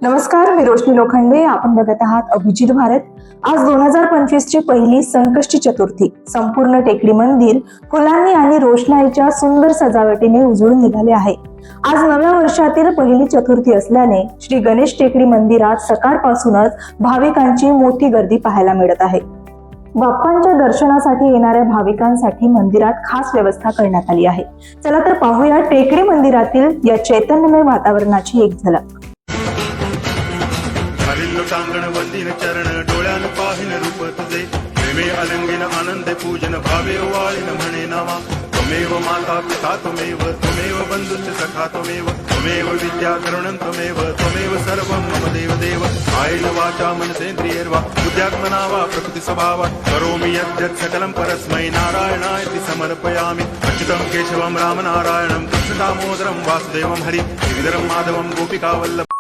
नमस्कार, मी रोशनी लोखंडे. आपण बघत आहात अभिजित भारत. आज 2025 ची पहिली संकष्टी चतुर्थी. संपूर्ण टेकडी मंदिर फुलांनी आणि रोषणाईच्या सुंदर सजावटीने उजळून निघाले आहे. आज नव्या वर्षातील पहिली चतुर्थी असल्याने श्री गणेश टेकडी मंदिरात सकाळपासूनच भाविकांची मोठी गर्दी पाहायला मिळत आहे. बाप्पांच्या दर्शनासाठी येणाऱ्या भाविकांसाठी मंदिरात खास व्यवस्था करण्यात आली आहे. चला तर पाहूया टेकडी मंदिरातील या चैतन्यमय वातावरणाची एक झलक. लोकांगण वंदिन चरण डोळ्यान पाहिन रूप तुझे प्रेमे अलंगिन आनंद पूजन भावे वाळीन म्हणे नावा त्वमेव माता पिता त्वमेव बंधुश्च सखा त्वमेव विद्या करुणं त्वमेव सर्वं मम देव देव कायेन वाचा मनसेन्द्रियैर्वा बुद्ध्यात्मना वा प्रकृति स्वभावा करोमि यद्यत् सकलं परस्मै नारायणायति समर्पयामि. अच्युतं केशवं रामनारायणं कृष्ण दामोदरं वासुदेवं हरि गिरिधरं माधवं गोपिकावल्लभं.